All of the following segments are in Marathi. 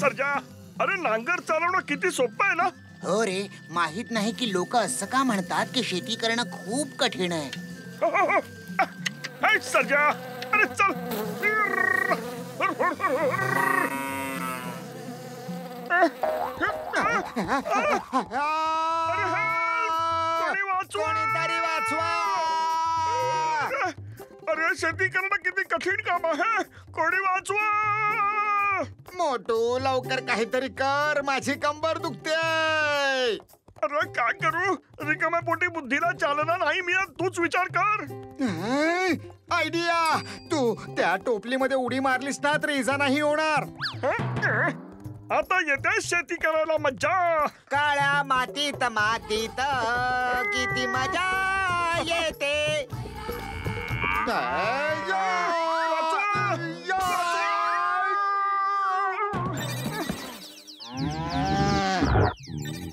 सर्जा, अरे नांगर चालवणं किती सोपं आहे ना. हो रे, माहित नाही की लोक असं का म्हणतात की शेती करणं खूप कठीण आहे. सर्जा, अरे चल. कोणीतरी वाचवा. अरे शेती करणं किती कठीण काम आहे. कोणी वाचवा. मोटू, लवकर काहीतरी कर, माझी कंबर दुखते. अरे काय करू, रिकाम्या पोटी बुद्धीला चालना नाही मिळत. तूच विचार कर. आयडिया, तू त्या टोपलीमध्ये उडी मारलीस ना तर इजा नाही होणार. आता येते शेती करायला मज्जा. काळ्या मातीत मातीत किती मजा येते.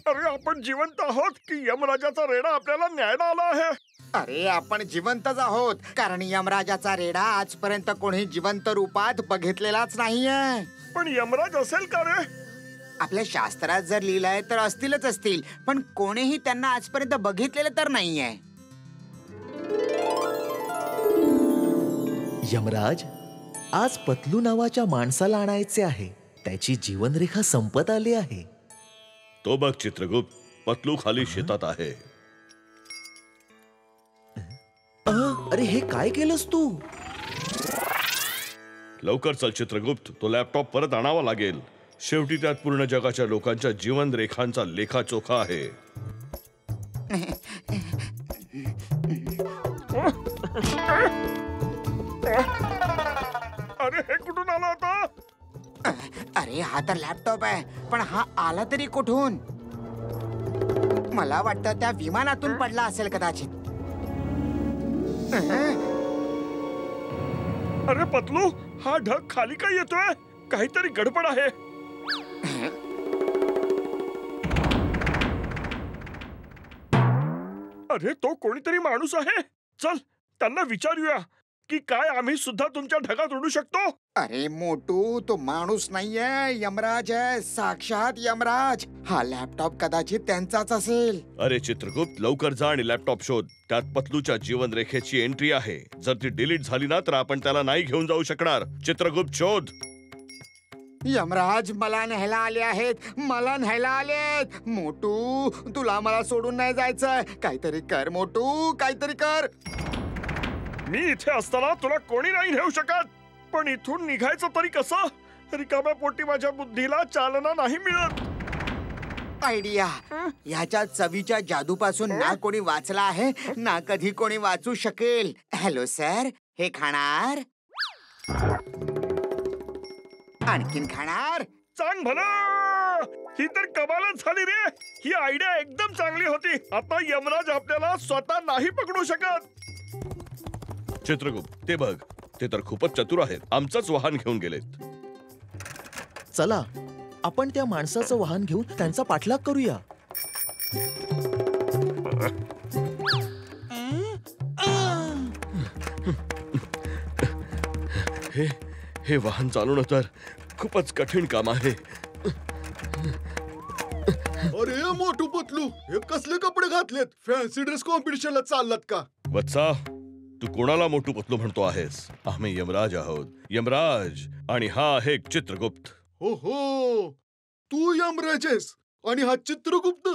अरे आपण जिवंत आहोत की यमराजाचा रेडा आपल्याला न्यायला आला आहे. अरे आपण जिवंतच आहोत, कारण यमराजाचा रेडा आजपर्यंत कोणी जिवंत रूपात बघितलेलाच नाहीये. पण यमराज असेल का रे? आपल्या शास्त्रात जर लिहिलंय तर असतीलच असतील, पण कोणीही त्यांना आजपर्यंत बघितलेलं तर नाहीये. यमराज, आज पतलू नावाच्या माणसाला आणायचे आहे. त्याची जीवनरेखा संपत आली आहे. तो बघ चित्रगुप्त, पतलू खाली शेतात आहे. अरे हे काय केलंस तू? लवकर चल चित्रगुप्त, तो लॅपटॉप परत आणावा लागेल. शेवटी त्यात पूर्ण जगाच्या लोकांच्या जीवन रेखांचा लेखाचोखा आहे. अरे हे कुठून आला होता? अरे हा तर लॅपटॉप आहे, पण हा आला तरी कुठून? मला वाटतं त्या विमानातून पडला असेल कदाचित. अरे पतलू, हा ढग खाली काय येतोय? काहीतरी गडबड आहे. अरे तो कोणीतरी माणूस आहे. चल त्यांना विचारूया की काय आम्ही सुद्धा तुमच्या ढगात उडू शकतो. अरे मोटू, तो माणूस नाहीये, यमराज आहे, साक्षात यमराज. हा लॅपटॉप कदाचित त्यांचाच असेल. अरे चित्रगुप्त, लवकर जा आणि लॅपटॉप शोध. त्यात पतलूच्या जीवनरेखेची एंट्री आहे. जर ती डिलीट झाली ना तर आपण त्याला नाही घेऊन जाऊ शकणार. चित्रगुप्त शोध. यमराज मला न्यायला आले आहेत, मला न्यायला आलेत. मोटू, तुला मला सोडून नाही जायचंय. काहीतरी कर मोटू, काहीतरी कर. मी इथे असताना तुला कोणी नाही नेऊ शकत. पण इथून निघायचं तरी कसं? रिकाम्या पोटी माझ्या बुद्धीला चालना नाही मिळत. आयडिया, ह्याच्या चवीच्या जादूपासून ना कोणी वाचला आहे ना कधी कोणी वाचू शकेल. हॅलो सर, हे खाणार? आणखीन खाणार? सांग भला. ही तर कमालच झाली रे. ही आयडिया एकदम चांगली होती. आता यमराज आपल्याला स्वतः नाही पकडू शकत. चित्रगुप्त, ते बघ, ते तर खूपच चतुर आहेत. आमचंच वाहन घेऊन गेलेत. चला, आपण त्या माणसाचं वाहन घेऊन त्यांचा पाठलाग करूया. हे वाहन चालवणं तर खूपच कठीण काम आहे. अरे मोठू पतलू, हे कसले कपडे घातलेत? फॅन्सी ड्रेस कॉम्पिटिशनला चाललात का? वत्सा, तू कोणाला मोठू पतलू म्हणतो आहेस? आम्ही यमराज आहोत. यमराज, आणि हा आहे चित्रगुप्त. हो हो, तू यमराज आहेस आणि हा चित्रगुप्त.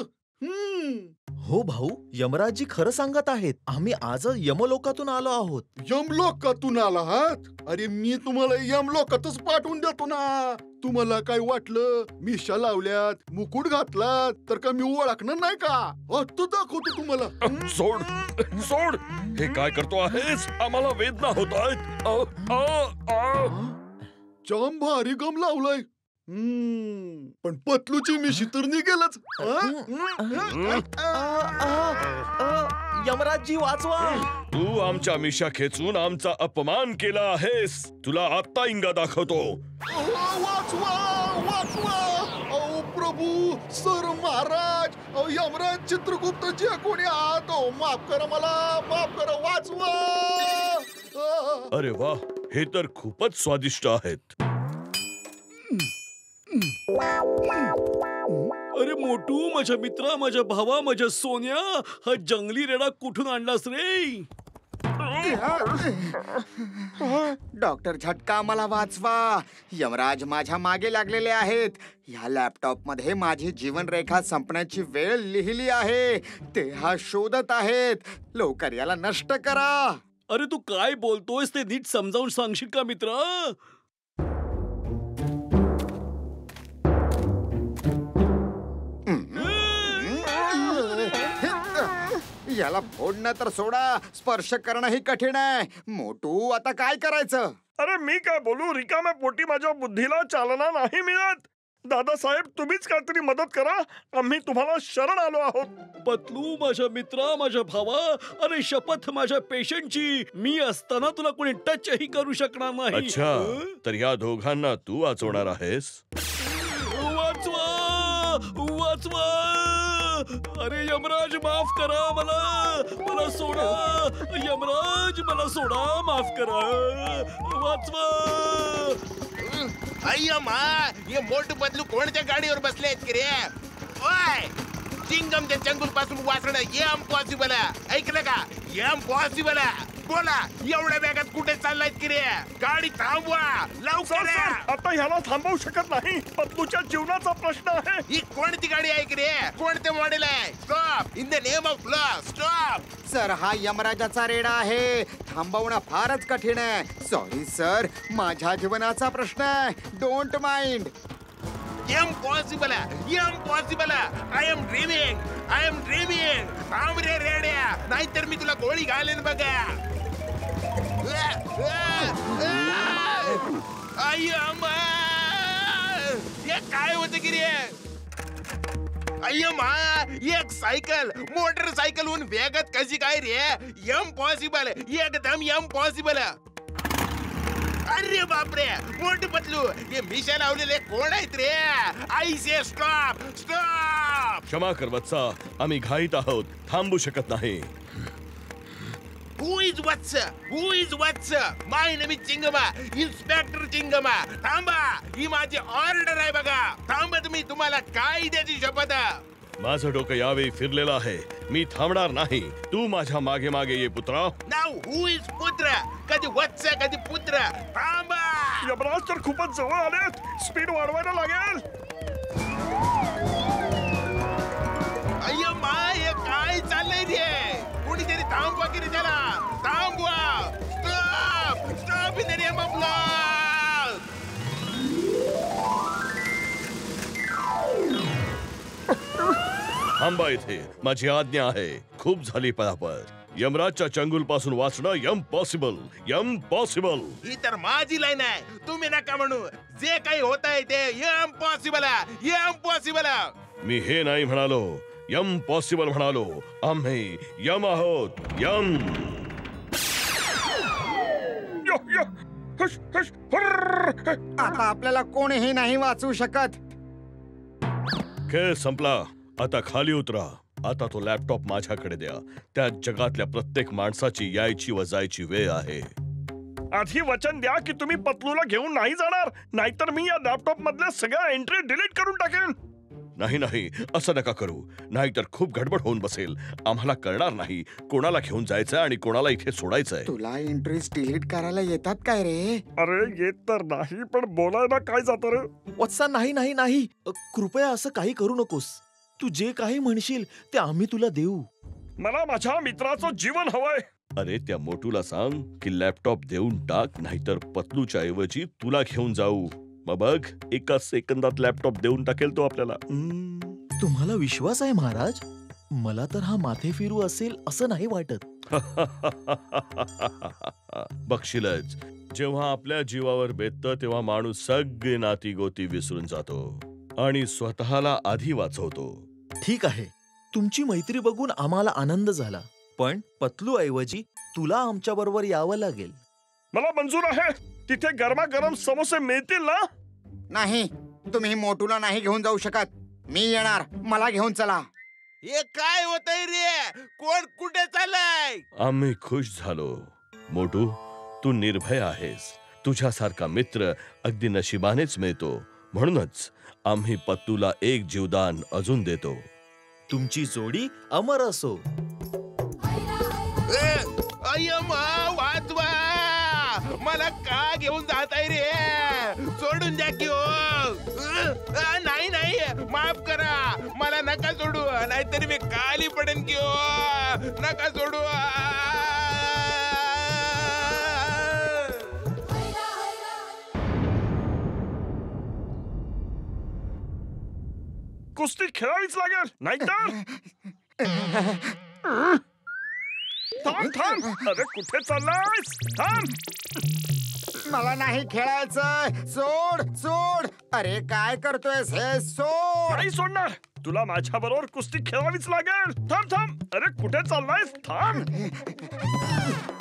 हो भाऊ, यमराजजी खरं सांगत आहेत. आम्ही आज यमलोकातून आलो आहोत. यमलोकातून आला आहात? अरे मी तुम्हाला यमलोकातच पाठवून देतो ना. तुम्हाला काय वाटलं, मिशा लावल्यात, मुकुट घातलात तर का मी ओळखणार नाही का? आता दाखवतो तुम्हाला. सोड सोड, हे काय करतो आहेस? आम्हाला वेदना होत आहेत. जाम भारी गम लावलाय. पण पतलूची मिशी तर निघेलच. यमराजजी वाचवा. तू आमच्या मिशा खेचून आमचा अपमान केला आहेस. तुला आत्ता इंगा दाखवतो. वाचवा वाचवा. ओ प्रभू, सर महाराज, यमराज, चित्रगुप्त जे कोणी आहात, माफ करा मला, माफ करा, वाचवा. अरे वा, हे तर खूपच स्वादिष्ट आहेत. अरे मोटू, माझ्या मित्रा, माझ्या भावा, माझ्या सोन्या, हा जंगली रेडा कुठून आणलास रे? डॉक्टर झटका, मला वाचवा. यमराज माझ्या मागे लागलेले आहेत. या लॅपटॉप मध्ये माझी जीवनरेखा संपण्याची वेळ लिहिली आहे. ते हा शोधत आहेत. लवकर याला नष्ट करा. अरे तू काय बोलतोयस ते नीट समजावून सांगशील का मित्रा? याला फोडणं तर सोडा, स्पर्श करणंही कठीण आहे. मोटू, आता काय करायचं? अरे मी काय बोलू, रिकाम्या पोटी माझ्या बुद्धीला चालना नाही मिळत. दादासाहेब, तुम्हीच काहीतरी मदत करा. आम्ही तुम्हाला शरण आलो आहोत. पतलू, माझ्या मित्रा, माझ्या भावा, अरे शपथ माझ्या पेशंटची, मी असताना तुला कोणी टचही करू शकणार नाही. अच्छा, तर या दोघांना तू वाचवणार आहेस? वाचवा, वाचवा. अरे यमराज, माफ करा मला सोडा. यमराज, मला सोडा, माफ करा. वाचवा. अय्या मा, हे मोठू पतलू कोणत्या गाडीवर बसले आहेत की रे? ओय, चिंगमच्या चंगुल पासून वाचणं इम्पॉसिबल आहे. ऐकलं का? इम्पॉसिबल आहे. बोला, एवढ्या वेगात कुठे चाललायत की रे? गाडी थांबवा लवकर. आता ह्याला थांबवू शकत नाही. पतलूच्या जीवनाचा प्रश्न आहे. ही कोणती गाडी आहे की रे? कोणते मॉडेल आहे? Stop, in the name of law, stop. Sir, हा यमराजाचा रेडा आहे. थांबवणं फारच कठीण आहे. सॉरी सर, माझ्या जीवनाचा प्रश्न आहे. Don't mind. इम्पॉसिबल आहे, इम्पॉसिबल आहे. I am dreaming. थांब रे रेड्या, नाहीतर मी तुला गोळी घालेन बघा. अय्या, हे काय होतं की रे? अय्या, एक सायकल मोटरसायकलहून वेगात कशी काय रे? इम्पॉसिबल, एकदम इम्पॉसिबल. अरे बापरे, मोठू पतलू, हे मिशा लावलेले कोण आहेत रे? आई से स्टॉप, स्टॉप. क्षमा कर वत्सा, आम्ही घाईत आहोत, थांबू शकत नाही. Who is What's? My name is Chingum, inspector Chingum. थांबा, ही माझी ऑर्डर आहे बघा. थांबा तुम्ही, तुम्हाला काय द्यायची शपथ? माझं डोकं यावेळी फिरलेलं आहे. मी थांबणार नाही. तू माझ्या मागे मागे ये पुत्रा. नाव हु इज पुत्र? कधी वत्स, कधी पुत्र. थांबा. यमराज तर खूपच जवळ आलेत. स्पीड वाढवायला लागेल. अय्या मा, हे काय चाललंय रे? कुणीतरी थांबवा की रे त्याला. थांबवा. Stop in the name of law. थांबा इथे, माझी आज्ञा आहे. खूप झाली पळापळ. यमराजच्या चंगुल पासून वाचणं इम्पॉसिबल. ही तर माझी लाईन आहे. तुम्ही नका म्हणू. जे काही होत आहे ते इम्पॉसिबल आहे. मी हे नाही म्हणालो, इम्पॉसिबल म्हणालो. आम्ही यम आहोत. यम. यो, यो. हुश, हुश, हुर्र. आता आपल्याला कोणीही नाही वाचवू शकत. खेळ संपला. आता खाली उतरा. आता तो लॅपटॉप माझ्याकडे द्या. त्या जगातल्या प्रत्येक माणसाची यायची व जायची वेळ आहे. आधी वचन द्या की तुम्ही पतलूला घेऊन नाही जाणार, नाहीतर मी या लॅपटॉप मधल्या सगळ्या एंट्री डिलीट करून टाकेन. नाही, असं नका करू. नाहीतर खूप गडबड होऊन बसेल. आम्हाला कळणार नाही कोणाला घेऊन जायचंय आणि कोणाला इथे सोडायचंय. तुला एंट्रीज डिलीट करायला येतात काय रे? अरे येत तर नाही, पण बोलायला काय जातं रे? वत्सा, नाही. कृपया असं काही करू नकोस. तू जे काही म्हणशील ते आम्ही तुला देऊ. मला माझ्या मित्राचं जीवन हवंय. अरे त्या मोटूला सांग की लॅपटॉप देऊन टाक, नाहीतर पतलूच्या ऐवजी तुला घेऊन जाऊ. मग बघ, एका सेकंदात लॅपटॉप देऊन टाकेल तो आपल्याला. तुम्हाला विश्वास आहे महाराज? मला तर हा माथे फिरू असेल असं नाही वाटत. बघशीलच, जेव्हा आपल्या जीवावर बेततं तेव्हा माणूस सगळी नाती गोती विसरून जातो आणि स्वतःला आधी वाचवतो. ठीक आहे, तुमची मैत्री बघून आम्हाला आनंद झाला, पण पतलू ऐवजी तुला आमच्या बरोबर यावं लागेल. मला मंजूर आहे. तिथे गरमागरम समोसे मिळतील ना? नाही, तुम्ही मोटूला नाही घेऊन जाऊ शकत. मी येणार. मला घेऊन चला. हे काय होतंय रे? कोण कुठे चाललाय? आम्ही खुश झालो. मोटू, तू निर्भय आहेस. तुझ्यासारखा मित्र अगदी नशिबानेच मिळतो. म्हणूनच आम्ही पत्तूला एक जीवदान अजून देतो. तुमची जोडी अमर असो. अय्यम्मा, वाचवा! मला का घेऊन जाताय रे? सोडून द्या की हो. नाही नाही, माफ करा, मला नका सोडू, नाहीतर मी खाली पडेन की हो. नका सोडू. कुस्ती खेळावीच लागेल, नाहीतर थांब थांब. अरे कुठे चाललायस? थांब. मला नाही खेळायचं. सोड सोड. अरे काय करतोयस हे? सोड. नाही सोडणार. तुला माझ्या बरोबर कुस्ती खेळावीच लागेल. थांब थांब. अरे कुठे चाललायस? थांब.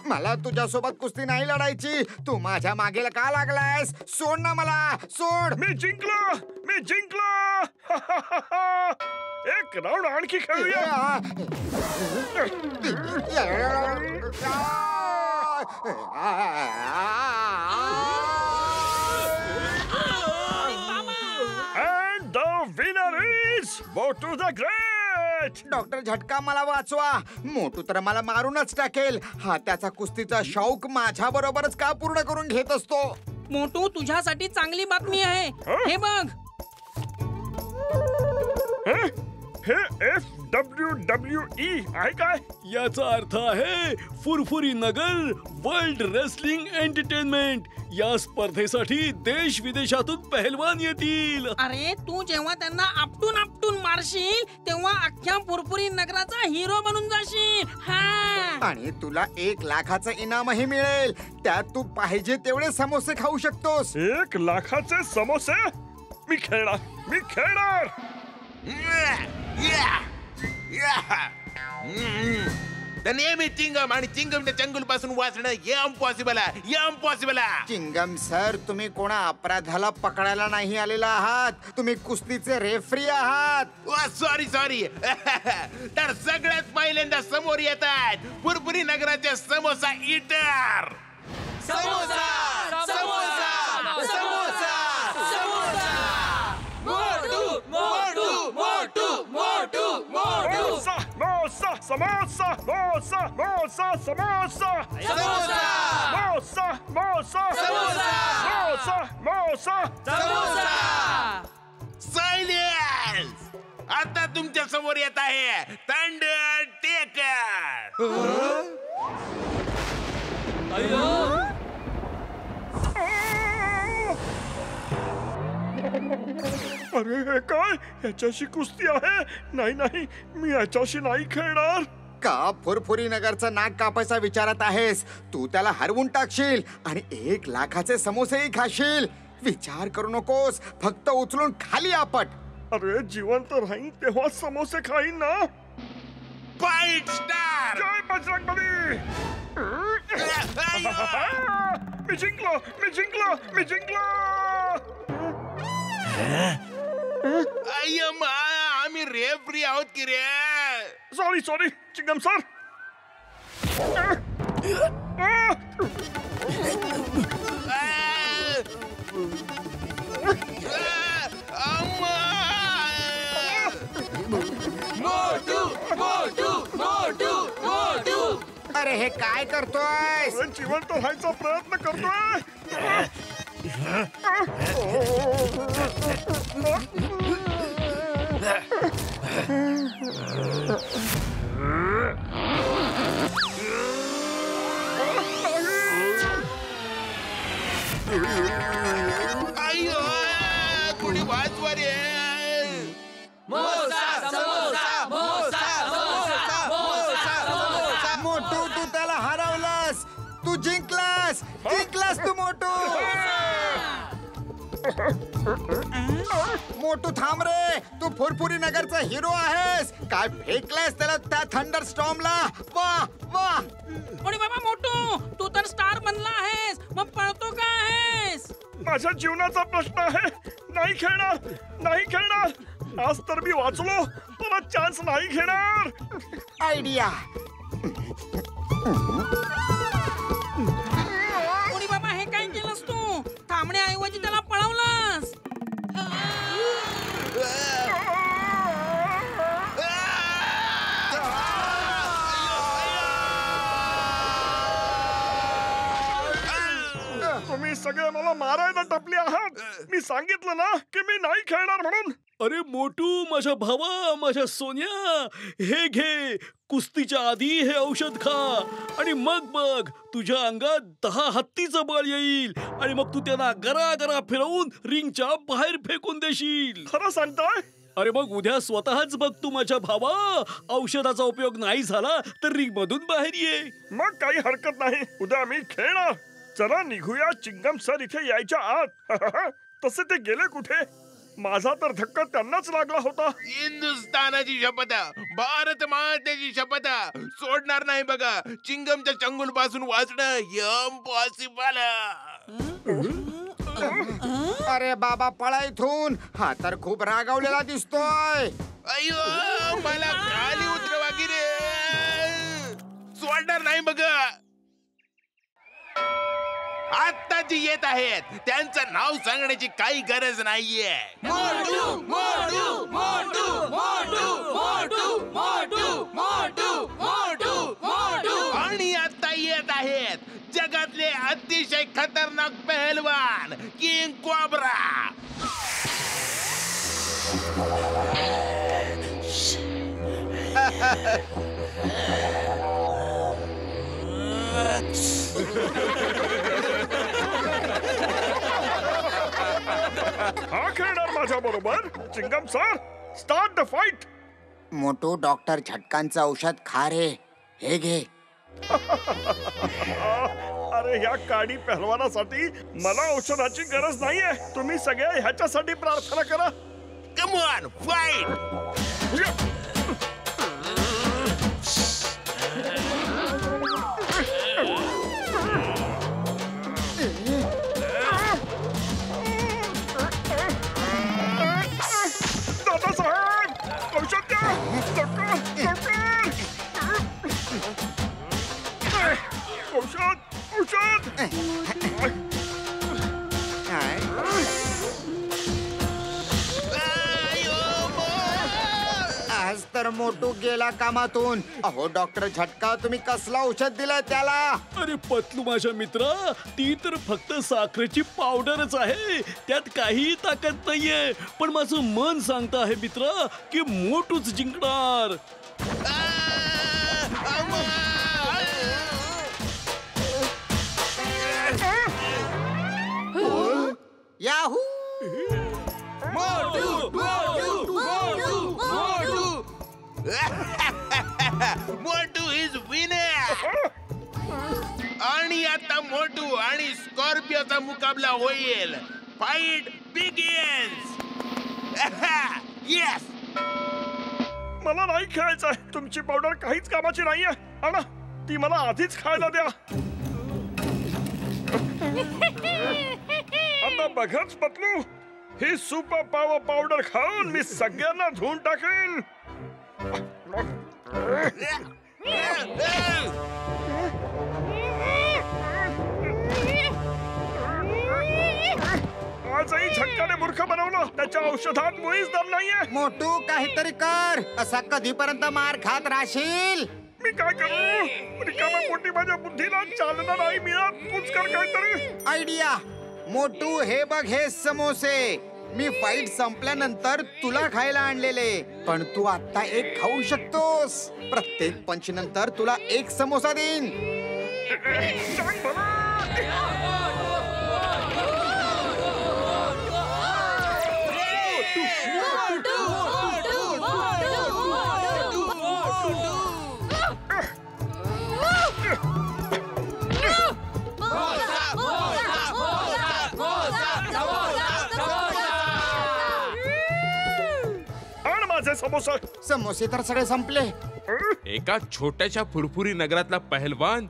मला तुझ्यासोबत कुस्ती नाही लढायची. तू माझ्या मागेला का लागलायस? सोड ना मला. सोड. मी जिंकलो. मी जिंकलो. एक राऊंड आणखी खेळूया. And the winner is Motu the Great. Doctor झटका, मला वाचवा. मोटू तर मला मारूनच टाकेल. हा त्याचा कुस्तीचा शौक माझ्या बरोबरच का पूर्ण करून घेत असतो? मोटू, तुझ्यासाठी चांगली बातमी आहे. हे बघ. हे WWE आहे काय? याचा अर्थ आहे फुरफुरी नगर वर्ल्ड रेसलिंग एंटरटेनमेंट. या स्पर्धेसाठी देश विदेशातून पहलवान येतील. अरे, तू जेव्हा त्यांना आपटून आपटून मारशील तेव्हा अख्ख्या फुरफुरी नगराचा हिरो बनून जाशील. हा. आणि तुला 1 लाखाचं इनामही मिळेल. त्यात तू पाहिजे तेवढे समोसे खाऊ शकतोस. 1 लाखाचे समोसे? मी खेळणार. मी खेळणार. नेहमी चिंगम आणि चिंगमच्या चंगुल पासून वाचणं इम्पॉसिबल आहे. इम्पॉसिबल आहे. चिंगम सर, तुम्ही कोणा अपराधाला पकडायला नाही आलेला आहात. तुम्ही कुस्तीचे रेफरी आहात. Sorry sorry. तर सगळ्यात पहिल्यांदा समोर येतात फुरफुरी नगराचे समोसा ईटर. समोसा समोसा समोसा समोसा. मोटू मोटू मोटू मोटू मोटू. Mosa, samosa, mosa, mosa, samosa. Samosa Mosa, mosa, Samosa. mosa, mosa. Samosa. Silence. आता तुमच्या समोर येत आहे अंडरटेकर. अरे हे काय? याच्याशी कुस्ती आहे? नाही नाही, मी याच्याशी नाही खेळणार. का फुरफुरी नगरचं नाक कापायचा विचारात आहेस? तू त्याला हरवून टाकशील आणि 1 लाखाचे समोसेही खाशील. विचार करू नकोस, फक्त उचलून खाली आपट. अरे जिवंत राहीन तेव्हा समोसे खाईन ना. Fight star. जय बजरंगबली. मी जिंकलो. मी जिंकलो. मी जिंकलो. अय्यम्मा, आम्ही रेफरी आहोत की रे. Sorry sorry Chingum sir. Motu Motu Motu Motu. अरे हे काय करतोय? जिवंत राहायचा प्रयत्न करतोय. अय्यो, कुणी वाचवा रे. मोसा समोसा मोसा समोसा मोसा समोसा. मोटू, तू त्याला हरवलास. तू जिंकलास. जिंकलास तू मोटू. मोटू थांब रे. तू फुरफुरी नगरचा हिरो आहेस. काय फेकलास त्याला त्या थंडर स्टॉर्मला? वाह वाह. अरे बाबा मोटू, तू तर स्टार बनला आहेस, मग पळतो का आहेस? माझ्या जीवनाचा प्रश्न आहे. नाही खेळणार. नाही खेळणार. आज तर मी वाचलो. परत चान्स नाही घेणार. आयडिया. अरे बाबा, हे काय केलंस तू? थांबण्याऐवजी त्याला पळवलंस. सगळे मला मारायला टपले आहात. मी सांगितलं ना की मी नाही खेळणार म्हणून. अरे मोटू, माझ्या भावा, माझ्या सोन्या, हे घे. कुस्तीच्या आधी हे औषध खा आणि मग बघ तुझ्या अंगात 10 हत्तीचं बळ येईल आणि मग तू त्यांना गरा फिरवून रिंगच्या बाहेर फेकून देशील. खरं सांगताय? अरे मग उद्या स्वतःच बघ तू माझ्या भावा. औषधाचा उपयोग नाही झाला तर रिंग मधून बाहेर ये. मग काही हरकत नाही, उद्या मी खेळणार. चला निघूया. चिंगम सर इथे यायच्या आत. तसे ते गेले कुठे? माझा तर धक्का त्यांनाच लागला होता. हिंदुस्थानाची शपथ, भारत मातेची शपथ, सोडणार नाही बघा. चिंगमच्या चंगुल पासून वाचणं इम्पॉसिबल. अरे बाबा, पळा इथून. हा तर खूप रागावलेला दिसतोय. अय्यो, मला खाली उतरवा की रे. सोडणार नाही बघा. आता जी येत आहेत त्यांचं नाव सांगण्याची काही गरज नाहीये. मोटू मोटू मोटू मोटू मोटू मोटू मोटू मोटू मोटू. आणि आता येत आहेत जगातले अतिशय खतरनाक पहलवान किंग कोब्रा. हा खेळणार माझ्या बरोबर. Chingum sir, start the fight. Motu, doctor झटकांचं औषध खा रे. हे घे. अरे ह्या काडी पहलवानासाठी मला औषधाची गरज नाहीये. तुम्ही सगळे ह्याच्यासाठी प्रार्थना करा. Come on, fight. दादासाहेब, औषध द्या. औषध. आज तर मोटू गेला कामातून. अहो डॉक्टर झटका, तुम्ही कसलं औषध दिलंय त्याला? अरे पतलू माझ्या मित्रा, ती तर फक्त साखरेची पावडरच आहे. त्यात काहीही ताकद नाहीये. पण माझं मन सांगत आहे मित्रा की मोटूच जिंकणार. Yahoo. Motu Motu Motu Motu. Motu is winner. आणि आता मोटू आणि स्कॉर्पिओचा मुकाबला होईल. Fight begins. येस. मला नाही खेळायचंय. तुमची पावडर काहीच कामाची नाहीये. आणा, ती मला आधीच खायला द्या. आता बघच पतलू, ही सुपर पॉवर पावडर खाऊन मी सगळ्यांना धुवून टाकेन. आजही झटकाने मूर्ख बनवलं. त्याच्या औषधात मुळीच दम नाहीये. मोटू, काहीतरी कर. असा कधीपर्यंत मार खात राहशील? मी काय करू? रिकाम्या पोटी माझ्या बुद्धीला चालना नाही मिळत. तूच कर काहीतरी. आयडिया. मोटू, हे बघ, हे समोसे मी फाईट संपल्यानंतर तुला खायला आणलेले. पण तू आता एक खाऊ शकतोस. प्रत्येक पंच नंतर तुला एक समोसा देईन. समोसे तर सगळे संपले. एका छोट्याशा फुरफुरी नगरातला पहलवान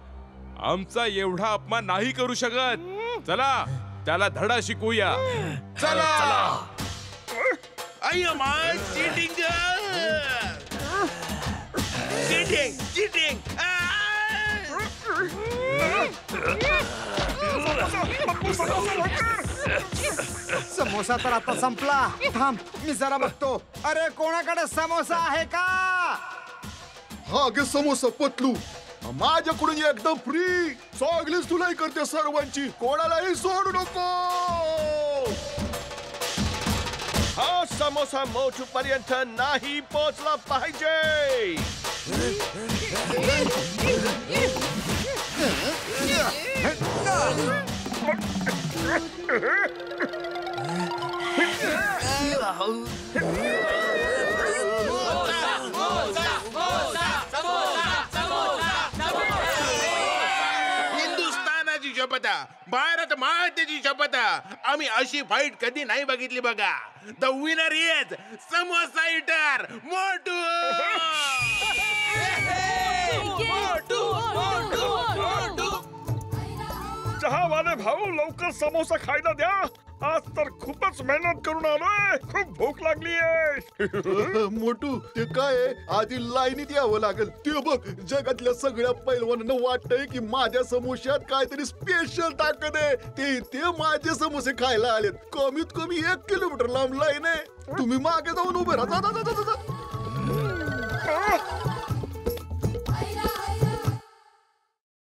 आमचा एवढा अपमान नाही करू शकत. चला त्याला धडा शिकूया. चला. अय्यो मान, चीटिंग. Cheating cheating. समोसा तर आता संपला. थांब, मी जरा बघतो. अरे कोणाकडे समोसा आहे का? हा गे समोसा पतलू. माझ्याकडून एकदम फ्री. चांगलीच तुलाही करते सर्वांची, कोणालाही सोडू नको. हा समोसा मोठू पर्यंत नाही पोहोचला पाहिजे. हिंदुस्थानाची शपथ, भारत मातेची शपथ, आम्ही अशी फाईट कधी नाही बघितली बघा. The winner is samosa eater Motu. चहावाले भाऊ, लवकर समोसा खायला द्या. आज तर खूपच मेहनत करून आलोय, खूप भूक लागली आहे. मोटू, ते काय आहे, आधी लाईनीत यावं लागेल. ते बघ, जगातल्या सगळ्या पैलवानांना वाटतंय की माझ्या समोश्यात काहीतरी स्पेशल ताकद आहे. ते माझे समोसे खायला आलेत. कमीत कमी 1 किलोमीटर लांब लाईन आहे. तुम्ही मागे जाऊन उभे राहा.